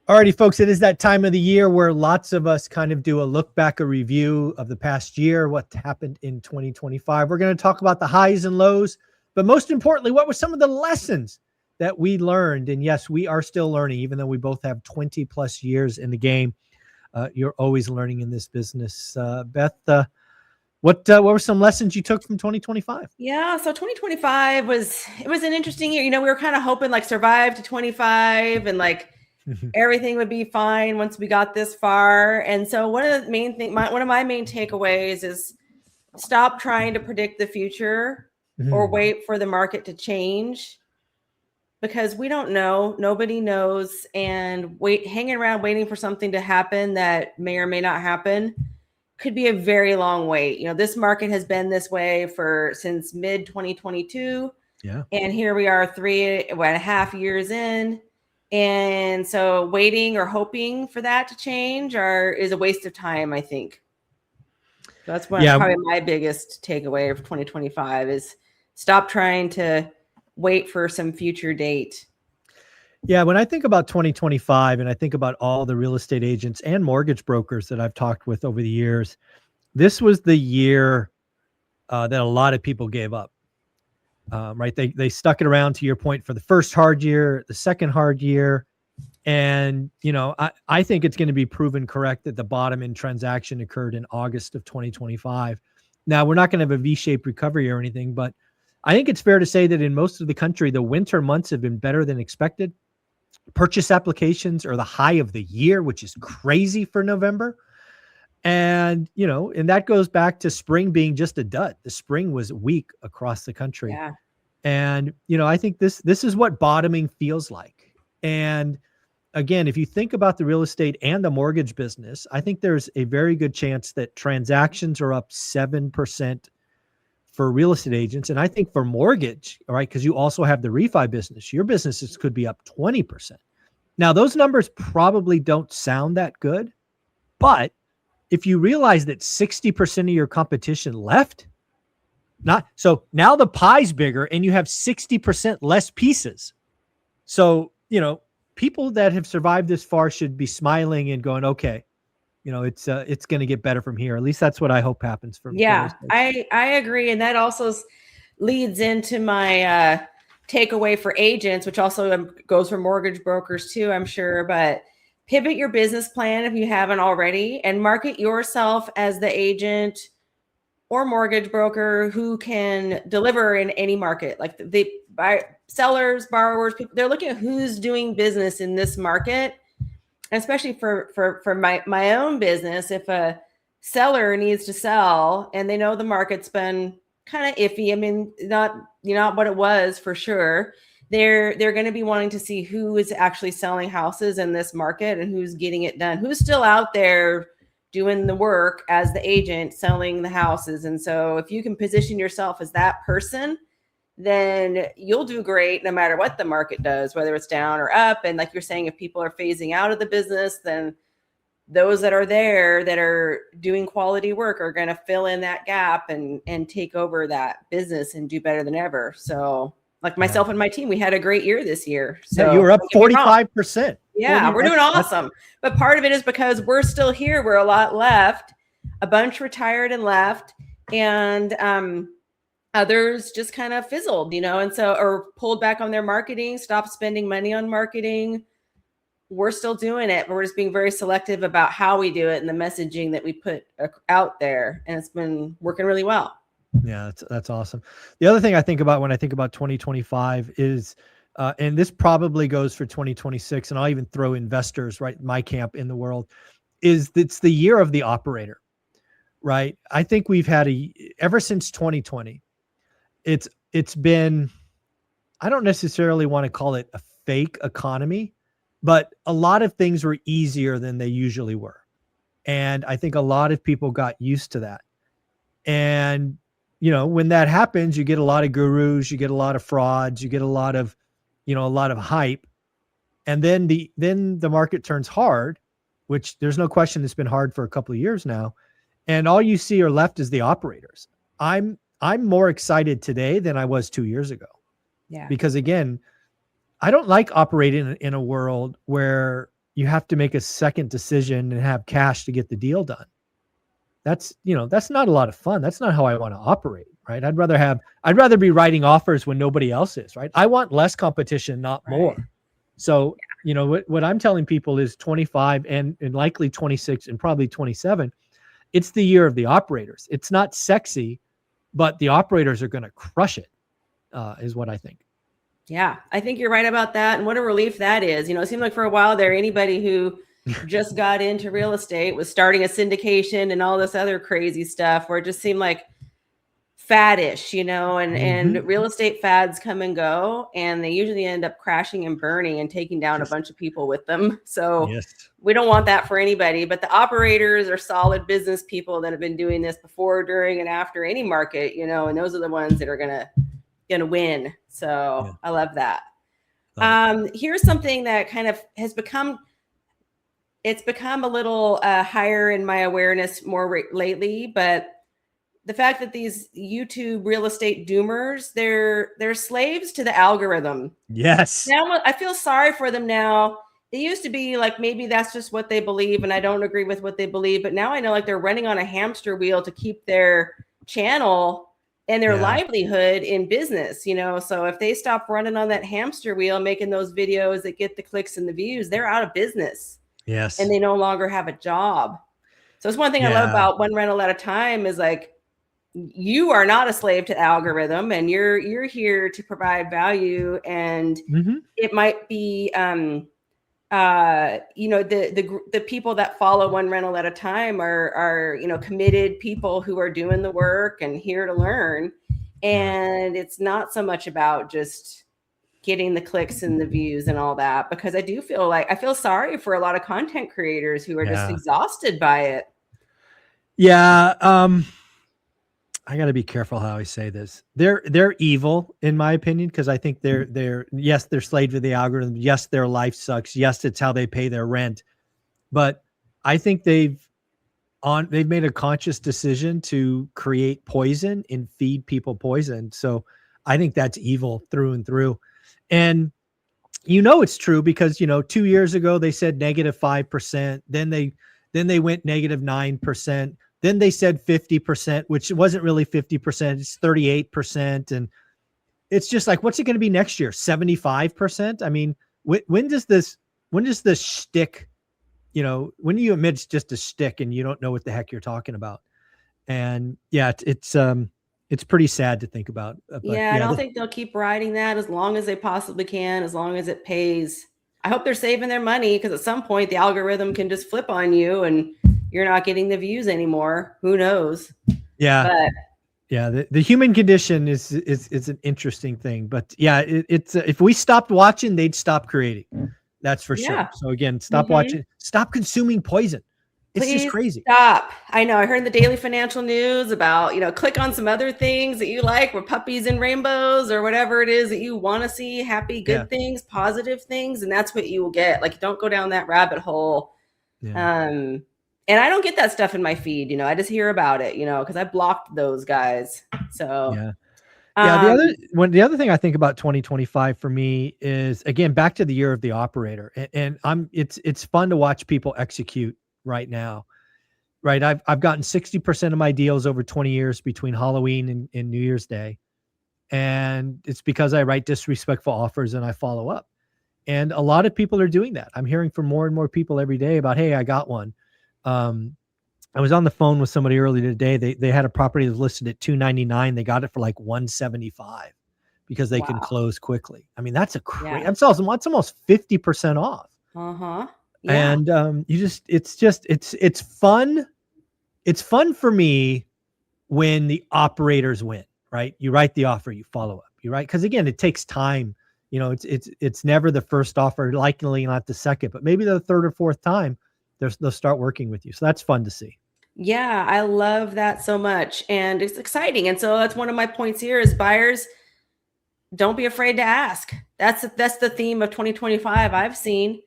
Alrighty, folks, it is that time of the year where lots of us kind of do a look back, a review of the past year, what happened in 2025. We're going to talk about the highs and lows, but most importantly, what were some of the lessons that we learned? And yes, we are still learning, even though we both have 20 plus years in the game. You're always learning in this business. Beth, what were some lessons you took from 2025? Yeah, so 2025 was an interesting year. We were kind of hoping like survive to 25 and like everything would be fine once we got this far. And so one of my main takeaways is stop trying to predict the future or wait for the market to change, because we don't know. Nobody knows. And hanging around waiting for something to happen that may or may not happen could be a very long wait. This market has been this way since mid 2022. Yeah. And here we are 3.5 years in. And so waiting or hoping for that to change is a waste of time, I think. That's probably my biggest takeaway of 2025 is stop trying to wait for some future date. Yeah, when I think about 2025 and I think about all the real estate agents and mortgage brokers that I've talked with over the years, this was the year that a lot of people gave up. Right? They stuck it around, to your point, for the first hard year, the second hard year. And, I think it's going to be proven correct that the bottom in transaction occurred in August of 2025. Now, we're not going to have a V-shaped recovery or anything, but I think it's fair to say that in most of the country, the winter months have been better than expected. Purchase applications are the high of the year, which is crazy for November. And, and that goes back to spring being just a dud. The spring was weak across the country. Yeah. And, I think this is what bottoming feels like. And again, if you think about the real estate and the mortgage business, I think there's a very good chance that transactions are up 7% for real estate agents. And I think for mortgage, all right, because you also have the refi business, your businesses could be up 20%. Now, those numbers probably don't sound that good, but if you realize that 60% of your competition left, so now the pie's bigger and you have 60% less pieces. So, people that have survived this far should be smiling and going, okay, it's going to get better from here. At least that's what I hope happens for me. Yeah, I agree. And that also leads into my takeaway for agents, which also goes for mortgage brokers too, I'm sure. But pivot your business plan if you haven't already, and market yourself as the agent or mortgage broker who can deliver in any market. Like sellers, borrowers, people, they're looking at who's doing business in this market. Especially for my own business, if a seller needs to sell and they know the market's been kind of iffy, I mean, not what it was for sure, they're going to be wanting to see who is actually selling houses in this market and who's getting it done, who's still out there doing the work as the agent selling the houses. And so if you can position yourself as that person, then you'll do great no matter what the market does, whether it's down or up. And like you're saying, if people are phasing out of the business, then those that are there that are doing quality work are going to fill in that gap and take over that business and do better than ever. So like myself and my team, we had a great year this year. So you were up 45%. Yeah, we're doing awesome. But part of it is because we're still here. We're a lot left. A bunch retired and left. And others just kind of fizzled, and so, or pulled back on their marketing, stopped spending money on marketing. We're still doing it, but we're just being very selective about how we do it and the messaging that we put out there. And it's been working really well. Yeah, that's awesome. The other thing I think about when I think about 2025 is, and this probably goes for 2026, and I'll even throw investors, right, my camp in the world, is it's the year of the operator, right? I think we've had ever since 2020, it's been, I don't necessarily want to call it a fake economy, but a lot of things were easier than they usually were. And I think a lot of people got used to that. And, when that happens, you get a lot of gurus, you get a lot of frauds, you get a lot of hype. And then the market turns hard, which there's no question it's been hard for a couple of years now. And all you see are left is the operators. I'm more excited today than I was 2 years ago. Yeah. Because again, I don't like operating in a world where you have to make a second decision and have cash to get the deal done. That's, that's not a lot of fun. That's not how I want to operate, right? I'd rather be writing offers when nobody else is, right? I want less competition, not more. So, what I'm telling people is 25 and likely 26 and probably 27. It's the year of the operators. It's not sexy, but the operators are going to crush it, is what I think. Yeah, I think you're right about that. And what a relief that is. It seemed like for a while there, anybody who just got into real estate was starting a syndication and all this other crazy stuff where it just seemed like faddish, and real estate fads come and go, and they usually end up crashing and burning and taking down a bunch of people with them. So we don't want that for anybody, but the operators are solid business people that have been doing this before, during, and after any market, and those are the ones that are gonna win. So I love that. Here's something that kind of has become a little higher in my awareness more lately, but the fact that these YouTube real estate doomers, they're slaves to the algorithm. Yes. Now I feel sorry for them now. It used to be like, maybe that's just what they believe, and I don't agree with what they believe. But now I know, like, they're running on a hamster wheel to keep their channel and their livelihood in business, So if they stop running on that hamster wheel, making those videos that get the clicks and the views, they're out of business. Yes. And they no longer have a job. So it's one thing I love about One Rental at a Time is, like, you are not a slave to the algorithm, and you're here to provide value. And it might be, the people that follow One Rental at a Time are committed people who are doing the work and here to learn. And it's not so much about just getting the clicks and the views and all that, because I feel sorry for a lot of content creators who are just exhausted by it. Yeah. I got to be careful how I say this. They're evil, in my opinion, because I think they're slave to the algorithm. Yes, their life sucks. Yes, it's how they pay their rent. But I think they've made a conscious decision to create poison and feed people poison. So I think that's evil through and through. And it's true because 2 years ago they said -5%. Then they went -9%. Then they said 50%, which wasn't really 50%. It's 38%. And it's just like, what's it going to be next year? 75%? I mean, when does this shtick, when do you admit it's just a shtick and you don't know what the heck you're talking about? And it's pretty sad to think about. But I don't think they'll keep riding that as long as they possibly can, as long as it pays. I hope they're saving their money, because at some point the algorithm can just flip on you and you're not getting the views anymore. Who knows? Yeah. But the human condition is an interesting thing, but it's if we stopped watching, they'd stop creating. That's for sure. So again, stop watching, stop consuming poison. It's just crazy. Stop. I know. I heard in the Daily Financial News about, click on some other things that you like, with puppies and rainbows or whatever it is that you want to see, happy, good things, positive things. And that's what you will get. Like, don't go down that rabbit hole. And I don't get that stuff in my feed, I just hear about it, because I blocked those guys. So the other thing I think about 2025 for me is, again, back to the year of the operator. And it's fun to watch people execute right now. Right. I've gotten 60% of my deals over 20 years between Halloween and New Year's Day. And it's because I write disrespectful offers and I follow up. And a lot of people are doing that. I'm hearing from more and more people every day about, hey, I got one. I was on the phone with somebody earlier today. They had a property that was listed at $299. They got it for like $175 because they can close quickly. I mean, that's that's awesome. That's almost 50% off. And it's fun. It's fun for me when the operators win, right? You write the offer, you follow up, you write, because again, it takes time. It's never the first offer, likely not the second, but maybe the third or fourth time they'll start working with you. So that's fun to see. Yeah, I love that so much. And it's exciting. And so that's one of my points here is buyers, don't be afraid to ask. That's the theme of 2025 I've seen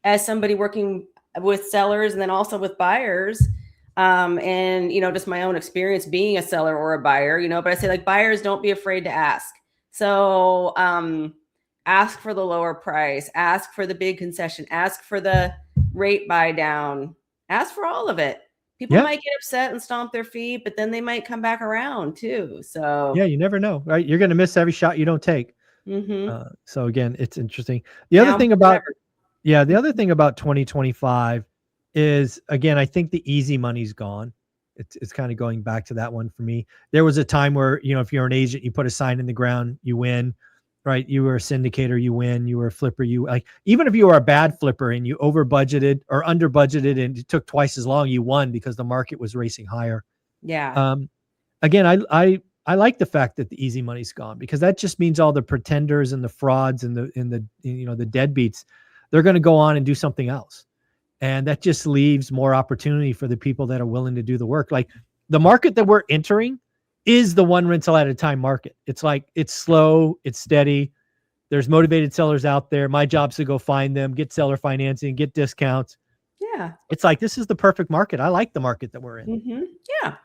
as somebody working with sellers and then also with buyers. And, just my own experience being a seller or a buyer, but I say, like, buyers, don't be afraid to ask. So ask for the lower price, ask for the big concession, ask for the rate buy down, ask for all of it. People Yeah. might get upset and stomp their feet, but then they might come back around too. So Yeah, you never know, right? You're going to miss every shot you don't take. mm-hmm. So again, it's interesting. The other Now thing forever. about, yeah, the other thing about 2025 is, again, I think the easy money's gone. It's kind of going back to that one for me. There was a time where, you know, if you're an agent, you put a sign in the ground, you win, right? You were a syndicator, you win. You were a flipper, you like, even if you were a bad flipper and you over budgeted or under budgeted and it took twice as long, you won because the market was racing higher. Yeah. Again, I like the fact that the easy money's gone, because that just means all the pretenders and the frauds and the you know, the deadbeats, they're going to go on and do something else. And that just leaves more opportunity for the people that are willing to do the work. Like the market that we're entering is the one rental at a time market. It's like, it's slow, it's steady. There's motivated sellers out there. My job's to go find them, get seller financing, get discounts. Yeah. It's like, this is the perfect market. I like the market that we're in. Mm-hmm. Yeah.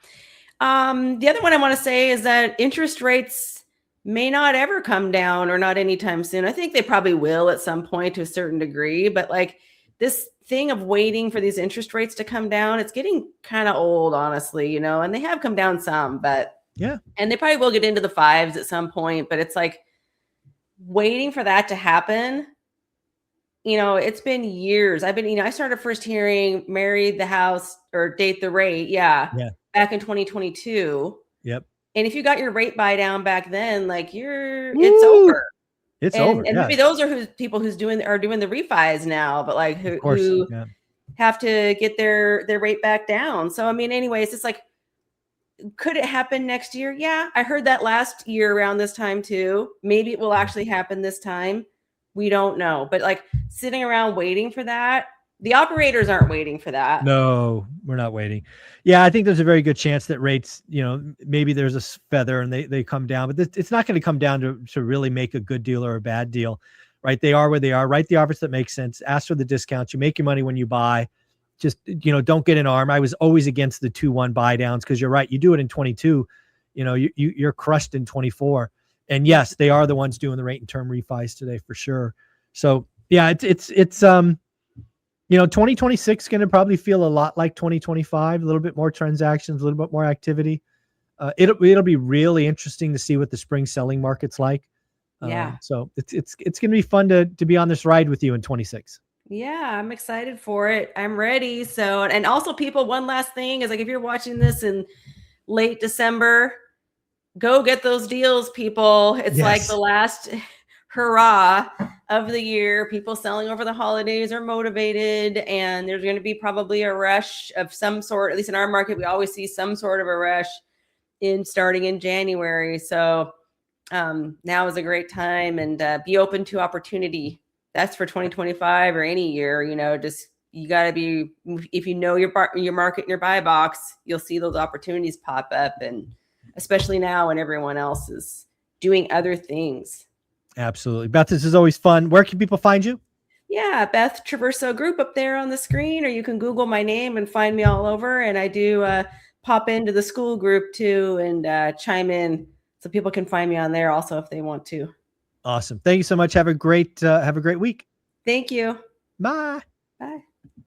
The other one I want to say is that interest rates may not ever come down, or not anytime soon. I think they probably will at some point to a certain degree, but like this thing of waiting for these interest rates to come down, it's getting kind of old, honestly, you know, and they have come down some, but yeah. And they probably will get into the 5s at some point, but it's like waiting for that to happen. You know, it's been years. I've been, you know, I started first hearing marry the house or date the rate. Yeah. Back in 2022. Yep. And if you got your rate buy down back then, like it's Woo! over. It's over. And maybe those are people who's doing the refis now, but like who have to get their rate back down. So I mean, anyways, it's like, could it happen next year? Yeah, I heard that last year around this time too. Maybe it will actually happen this time. We don't know. But like sitting around waiting for that, the operators aren't waiting for that. No, we're not waiting. Yeah, I think there's a very good chance that rates, you know, maybe there's a feather and they come down, but it's not going to come down to really make a good deal or a bad deal, right? They are where they are. Write the offers that make sense. Ask for the discounts. You make your money when you buy. Just, you know, don't get an arm. I was always against the 2-1 buy downs, because you're right. You do it in 22, you know, you're crushed in 24. And yes, they are the ones doing the rate and term refis today for sure. So yeah, it's you know, 2026 is going to probably feel a lot like 2025, a little bit more transactions, a little bit more activity. It'll be really interesting to see what the spring selling market's like. Yeah. So it's going to be fun to be on this ride with you in 26. Yeah, I'm excited for it. I'm ready. So, and also people, one last thing is like, if you're watching this in late December, go get those deals, people. It's like the last hurrah of the year. People selling over the holidays are motivated, and there's going to be probably a rush of some sort. At least in our market, we always see some sort of a rush starting in January. So now is a great time, and be open to opportunity. That's for 2025 or any year. You know, just you got to be, if you know your market and your buy box, you'll see those opportunities pop up, and especially now when everyone else is doing other things. Absolutely. Beth, this is always fun. Where can people find you? Yeah, Beth Traverso Group up there on the screen, or you can Google my name and find me all over. And I do pop into the school group too and chime in, so people can find me on there also if they want to. Awesome. Thank you so much. Have a great week. Thank you. Bye. Bye.